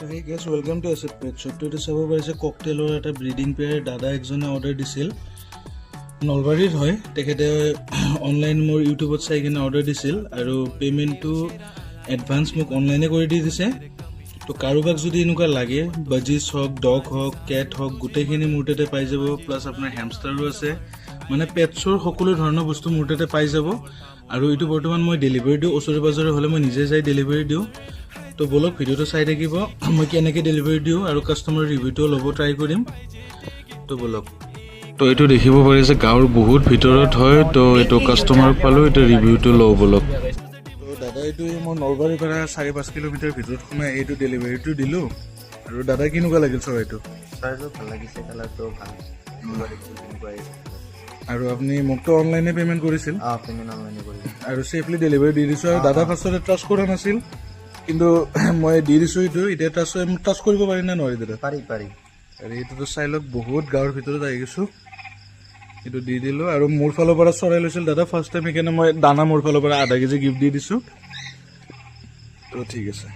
Hey guys, welcome to Asset Pet Shop. Today চাব পাৰিছে ককটেলৰ এটা ব্ৰিডিং পেয়াৰ দাদা একজনে অৰ্ডাৰ দিছিল নলবাৰীৰ হয় তেখেতে অনলাইন মোৰ ইউটিউবত চাই কিনে অৰ্ডাৰ দিছিল আৰু পেমেণ্টটো এডভান্স মোক অনলাইনে কৰি দি দিছে তো কাৰোবাক যদি এনেকুৱা লাগে বাজিছ হওক ডগ হওক কেট হওক গোটেইখিনি মোৰ তাতে পাই যাব প্লাছ আপোনাৰ হেমষ্টাৰো আছে মানে পেটছৰ সকলো ধৰণৰ বস্তু মোৰ তাতে পাই যাব আৰু এইটো বৰ্তমান মই ডেলিভাৰী দিওঁ ওচৰে পাজৰে হ'লে মই নিজে যাই ডেলিভাৰী দিওঁ তো বলক ভিডিওটো চাই থাকিব মই কেনেকৈ ডেলিভাৰী দিওঁ আৰু কাষ্টমাৰ ৰিভিউটো ল'ব ট্ৰাই কৰিম তো বলক তো এইটো দেখিব পাৰি যে গাঁৱৰ বহুত ভিতৰত হয় তো এইটো কাষ্টমাৰক পালোঁ এইটো ৰিভিউটো লওঁ বলক তো দাদা এইটো মই নলবাৰীৰ পৰা 4-5 কিলোমিটাৰ ভিতৰত সোমাই এইটো ডেলিভাৰীটো দিলোঁ আৰু দাদা কেনেকুৱা লাগিল চৰাইটো চৰাইটো ভাল লাগিছে কালাৰটো ভাল আৰু আপুনি মোকতো অনলাইনে পে'মেণ্ট কৰিছিল পেমেণ্ট অনলাইনে কৰিলোঁ আৰু ছেফলি ডেলিভাৰী দি দিছোঁ আৰু দাদা ফাৰ্ষ্টতে ট্ৰাষ্ট কৰা নাছিল কিন্তু মই দি দিছোঁ এইটো এতিয়া টাচ কৰিব পাৰি নে নোৱাৰি দাদা পাৰি আৰু এইটোতো চাই লওক বহুত গাঁৱৰ ভিতৰত আহি গৈছোঁ এইটো দি দিলোঁ আৰু মোৰ ফালৰ পৰা চৰাই লৈছিল দাদা ফাৰ্ষ্ট টাইম সেইকাৰণে মই দানা মোৰ ফালৰ পৰা আধা কেজি গিফ্ট দি দিছোঁ তো ঠিক আছে